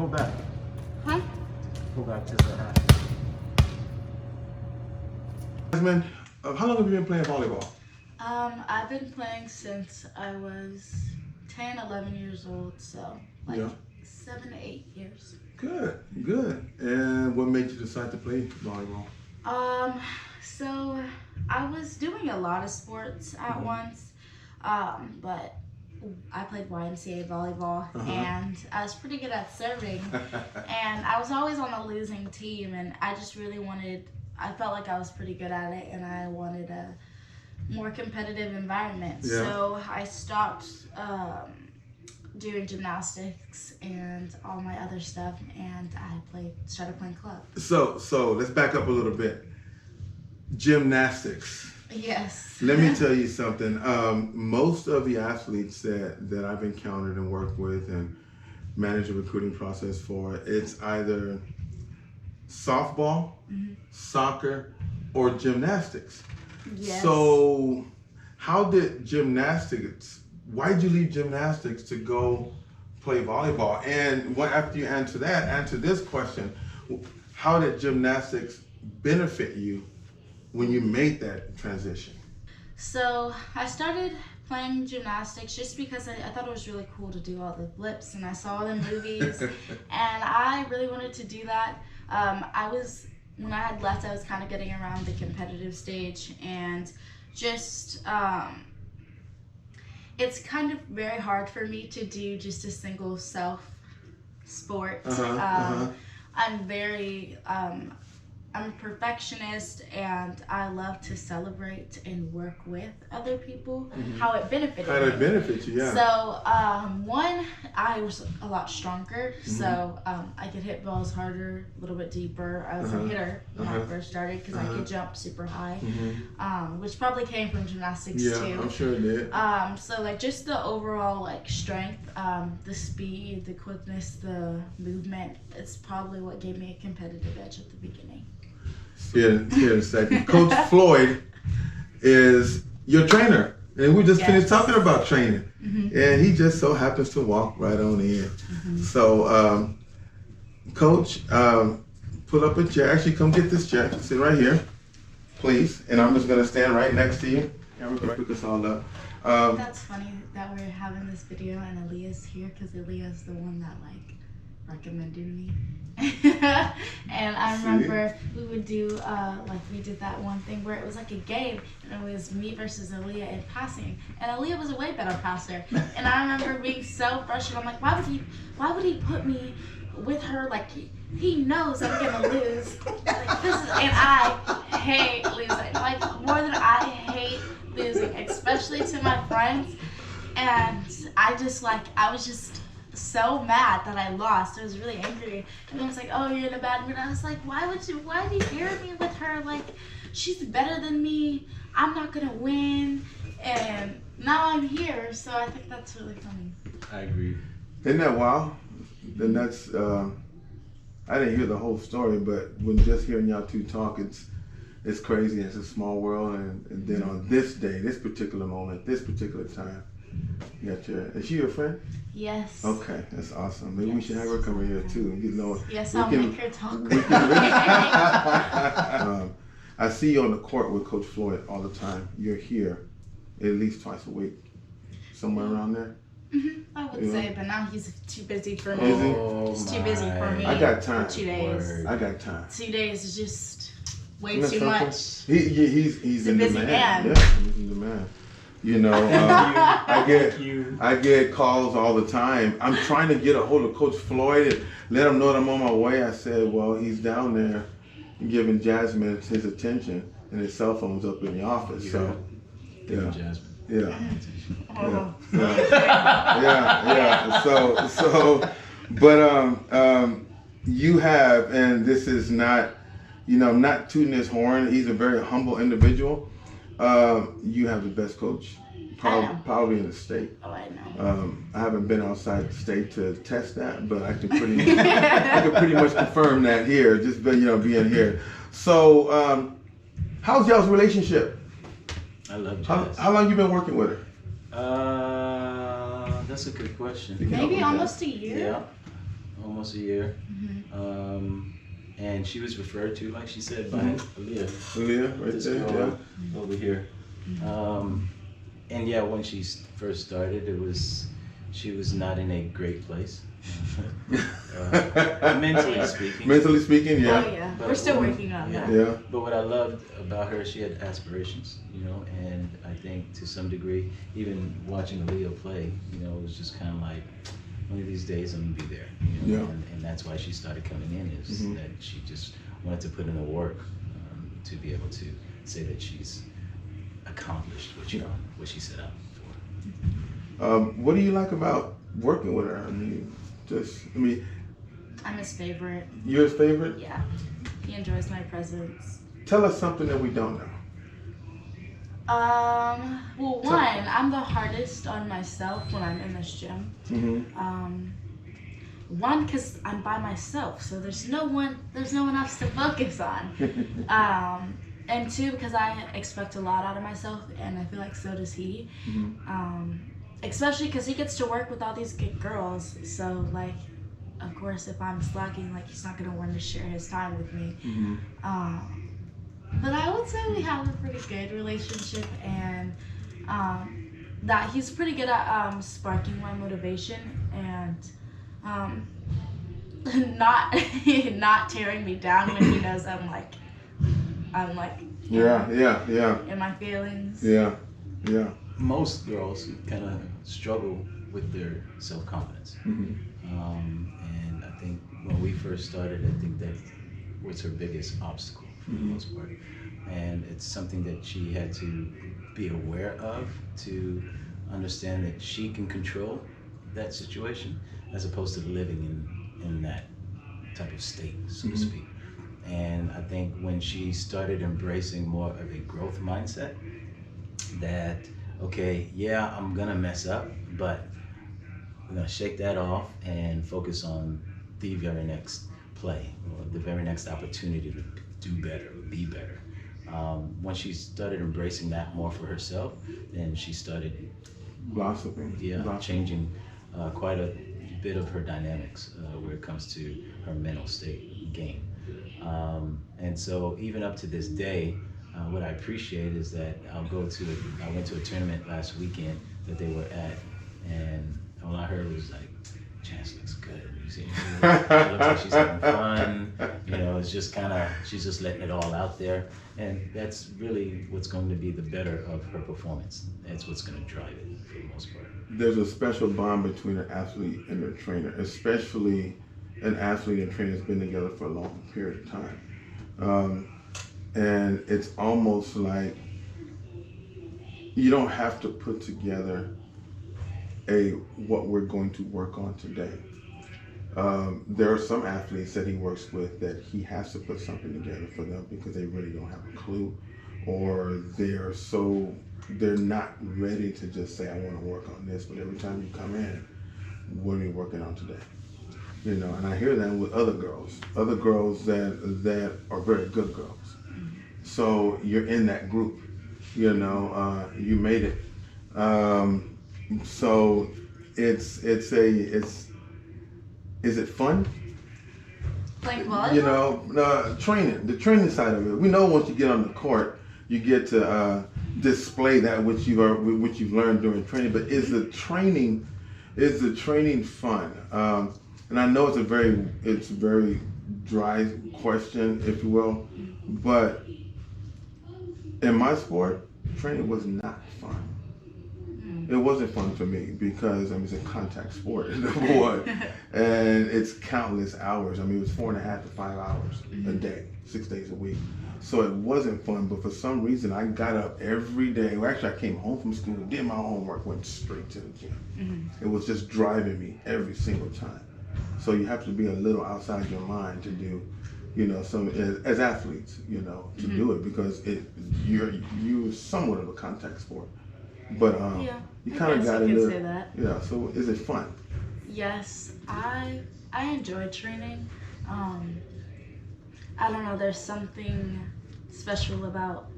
Pull back. Huh? Pull back to the hat. Jasmine, how long have you been playing volleyball? I've been playing since I was 10, 11 years old, so like 7 to 8 years. Good, good. And what made you decide to play volleyball? So I was doing a lot of sports at once, but I played YMCA volleyball, and I was pretty good at serving, and I was always on a losing team, and I just really I felt like I was pretty good at it, and I wanted a more competitive environment. Yeah. So I stopped doing gymnastics and all my other stuff, and I started playing club. So let's back up a little bit. Gymnastics. Yes. Let me tell you something. Most of the athletes that I've encountered and worked with and managed a recruiting process for, it's either softball, soccer, or gymnastics. Yes. So how did why did you leave gymnastics to go play volleyball? And after you answer this question, how did gymnastics benefit you when you made that transition? So I started playing gymnastics just because I thought it was really cool to do all the flips, and I saw the movies, and I really wanted to do that. When I had left, I was kind of getting around the competitive stage, and just it's kind of very hard for me to do just a single self sport. I'm a perfectionist, and I love to celebrate and work with other people. How it benefited me. How did it benefit you? Yeah. So one, I was a lot stronger, so I could hit balls harder, a little bit deeper. I was a hitter when I first started because I could jump super high, which probably came from gymnastics too. Yeah, I'm sure it did. So like just the overall like strength, the speed, the quickness, the movement, it's probably what gave me a competitive edge at the beginning. Here in a second. Coach Floyd is your trainer. And we just finished talking about training. And he just so happens to walk right on in. So, Coach, pull up a chair. Actually, come get this chair. Sit right here, please. And I'm just going to stand right next to you. And we're going to pick us all up. That's funny that we're having this video and Aaliyah's here because Aaliyah's the one that like recommended me. And I remember we would do we did that one thing where it was like a game, and it was me versus Aaliyah in passing, and Aaliyah was a way better passer, and I remember being so frustrated. I'm like, why would he put me with her? Like he knows I'm gonna lose. Like, and I hate losing, like more than I hate losing, especially to my friends. And I was just so mad that I lost. I was really angry, and I was like, "Oh, you're in a bad mood." I was like, "Why do you pair me with her? Like, she's better than me. I'm not gonna win." And now I'm here, so I think that's really funny. I agree. Isn't that wild? Then that's I didn't hear the whole story, but when just hearing y'all two talk, it's crazy. It's a small world, and then on this day, this particular moment, this particular time, you got is she your friend? Yes. Okay, that's awesome. Maybe we should have her come over here too. You know, yes, I'll make her talk. I see you on the court with Coach Floyd all the time. You're here at least twice a week, somewhere around there. I would say, but now he's too busy for me. Is He's too busy for me. I got time. For 2 days. Word. I got time. 2 days is just way too much. He's in busy demand. man. Yeah, he's in demand. You know, I get calls all the time. I'm trying to get a hold of Coach Floyd and let him know that I'm on my way. I said, well, he's down there giving Jasmine his attention, and his cell phone's up in the office. So, yeah, Jasmine. yeah, Oh. yeah. So, but you have, and this is not, I'm not tooting his horn. He's a very humble individual. You have the best coach probably in the state. Oh, I know. I haven't been outside the state to test that, but I can pretty much confirm that here, just being here. So, how's y'all's relationship? I love Jazz. How long you been working with her? That's a good question. Maybe almost a year. Yeah. almost a year. Mm-hmm. And she was referred to, like she said, by Aaliyah. Aaliyah, right This there, girl yeah. over here. And yeah, when she first started, she was not in a great place. Mentally speaking. Mentally speaking, yeah. Oh yeah, But we're still when- working on yeah. that. Yeah. But what I loved about her, she had aspirations, you know, and I think to some degree, even watching Aaliyah play, you know, it was just kind of like, one of these days I'm gonna be there, you know, Yeah. and that's why she started coming in, is Mhm. that she just wanted to put in the work to be able to say that she's accomplished what she set out for. What do you like about working with her? I mean, I'm his favorite. you're his favorite? Yeah, he enjoys my presence. Tell us something that we don't know. Well, one, I'm the hardest on myself when I'm in this gym. One, because I'm by myself, so there's no one else to focus on. And two, because I expect a lot out of myself, and I feel like so does he. Especially because he gets to work with all these good girls, so like, of course, if I'm slacking, like, he's not gonna want to share his time with me. But I would say we have a pretty good relationship, and that he's pretty good at sparking my motivation and not tearing me down when he knows I'm like in my feelings. Yeah. Most girls kind of struggle with their self-confidence. And I think when we first started, I think that was her biggest obstacle for the most part. And it's something that she had to be aware of, to understand that she can control that situation as opposed to living in that type of state, so to speak. And I think when she started embracing more of a growth mindset, that, okay, yeah, I'm gonna mess up, but we're gonna shake that off and focus on the very next play, or the very next opportunity to do better, be better. Once she started embracing that more for herself, then she started Blossoming. changing quite a bit of her dynamics where it comes to her mental state game. And so even up to this day, what I appreciate is that I went to a tournament last weekend that they were at, and all I heard was like, Chance looks good. You see, it looks like she's having fun. You know, it's just she's just letting it all out there. And that's really what's going to be the better of her performance. That's what's going to drive it for the most part. There's a special bond between an athlete and their trainer, especially an athlete and trainer that's been together for a long period of time. And it's almost like you don't have to put together what we're going to work on today. There are some athletes that he works with that he has to put something together for them because they really don't have a clue, or they're not ready to just say, I want to work on this. But every time you come in, what are you working on today? You know, and I hear that with other girls that are very good girls. So you're in that group, you know, you made it. So is it fun? Playing volleyball? You know, the training side of it. We know once you get on the court, you get to display that which you've learned during training. But is the training fun? And I know it's a very dry question, if you will, but in my sport, training was not fun. It wasn't fun for me because it's a contact sport, number one, and it's countless hours. It was 4.5 to 5 hours a day, 6 days a week. So it wasn't fun, but for some reason I got up every day. Well, actually, I came home from school, did my homework, went straight to the gym. It was just driving me every single time. So you have to be a little outside your mind to do, you know, as athletes, you know, to do it, because you're somewhat of a contact sport. But you kind of got into say that. Yeah. So is it fun? Yes, I enjoy training. I don't know. There's something special about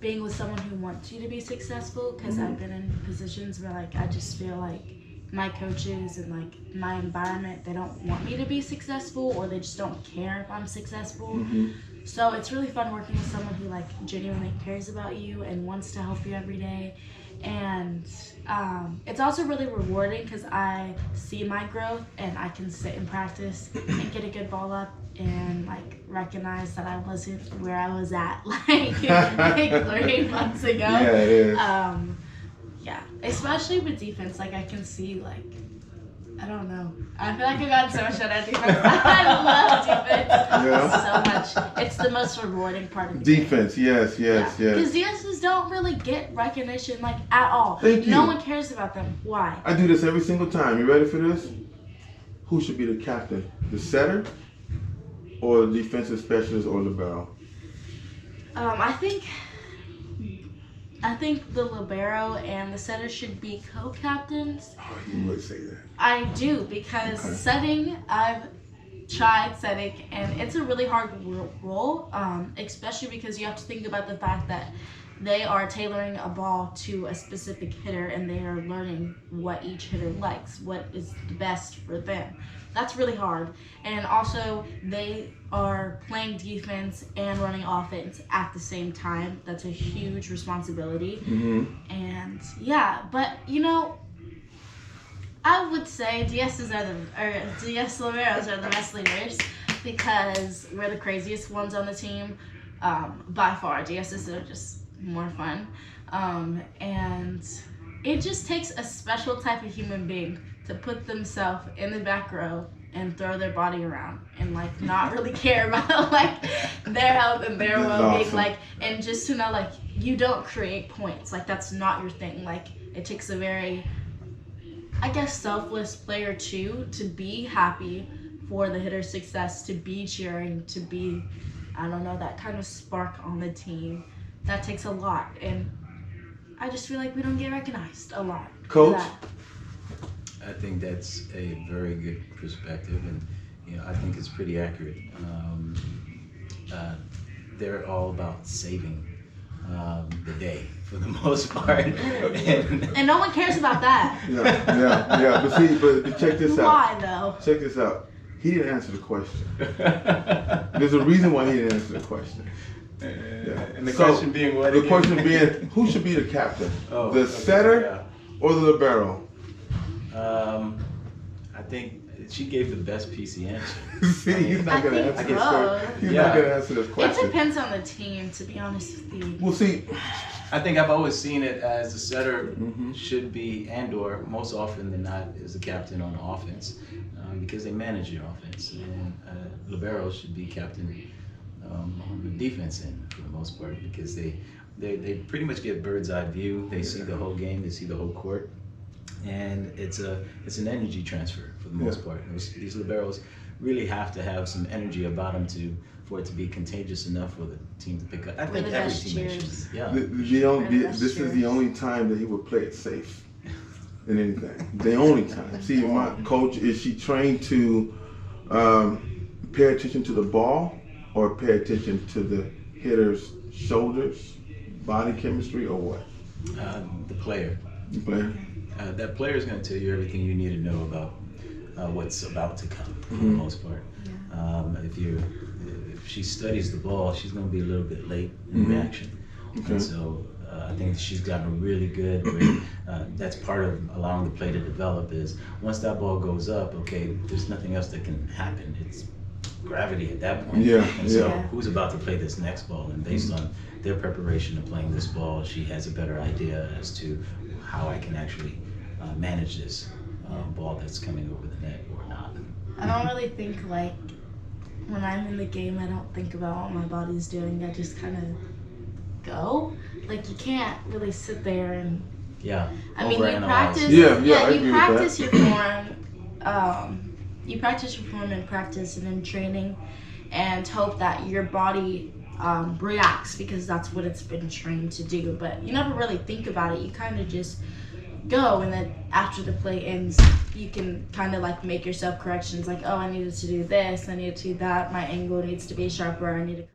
being with someone who wants you to be successful. Because I've been in positions where like I just feel like my coaches and like my environment, they don't want me to be successful, or they just don't care if I'm successful. So it's really fun working with someone who like genuinely cares about you and wants to help you every day. And it's also really rewarding because I see my growth and I can sit in practice and get a good ball up and like recognize that I wasn't where I was at like 3 months ago. Yeah, it is. Yeah, especially with defense, like I can see like, I don't know. I feel like I've gotten so much better at defense. I love defense so much. It's the most rewarding part of the Defense, game. yes. Because DSs don't really get recognition like at all. Thank you. No one cares about them. Why? I do this every single time. You ready for this? Who should be the captain? The setter or the defensive specialist or libero? I think the libero and the setter should be co-captains. Oh, you would say that. I do, because setting, I've tried setting, and it's a really hard role, especially because you have to think about the fact that they are tailoring a ball to a specific hitter, and they are learning what each hitter likes, what is the best for them. That's really hard. And also, they are playing defense and running offense at the same time. That's a huge responsibility. And yeah, but you know, I would say DS Liberos are the best leaders because we're the craziest ones on the team. By far, DSs are just more fun. And it just takes a special type of human being to put themselves in the back row and throw their body around and like not really care about like their health and their well-being. Awesome. Like, and just to know like you don't create points, like that's not your thing. Like it takes a very, I guess, selfless player too to be happy for the hitter's success, to be cheering, to be, I don't know, that kind of spark on the team. That takes a lot, and I just feel like we don't get recognized a lot. Coach? I think that's a very good perspective, and you know, I think it's pretty accurate. They're all about saving the day for the most part, and no one cares about that. Yeah. But check this out. Why though? Check this out. He didn't answer the question. There's a reason why he didn't answer the question. And the question being what? The question being, who should be the captain? Oh, the setter or the libero? I think she gave the best PC answer. See, he's not going to answer this question. He's not going to answer this question. It depends on the team, to be honest with you. Well, see, I think I've always seen it as the setter should be, and/or most often than not, is the captain on offense, because they manage your offense. And libero should be captain on the defense end for the most part, because they pretty much get bird's eye view. They see the whole game, they see the whole court, and it's an energy transfer for the most part. These liberos really have to have some energy about them for it to be contagious enough for the team to pick up. I think every team should. Yeah. This is the only time that he would play it safe in anything. The only time. See, my coach, is she trained to pay attention to the ball or pay attention to the hitter's shoulders, body chemistry, or what? The player. The player? That player is going to tell you everything you need to know about what's about to come, for the most part. If she studies the ball, she's going to be a little bit late in reaction. Okay. And so I think she's gotten really good. That's part of allowing the play to develop, is once that ball goes up, okay, there's nothing else that can happen. It's gravity at that point. And so who's about to play this next ball? And based on their preparation of playing this ball, she has a better idea as to how I can actually manage this ball that's coming over the net or not. I don't really think, like, when I'm in the game, I don't think about what my body's doing. I just kind of go. Like, you can't really sit there and... I mean, you practice... you practice your form. You practice your form in practice and in training, and hope that your body reacts, because that's what it's been trained to do. But you never really think about it. You kind of just go, and then after the play ends, you can kind of like make yourself corrections, like, oh, I needed to do this, I needed to do that, my angle needs to be sharper, I need to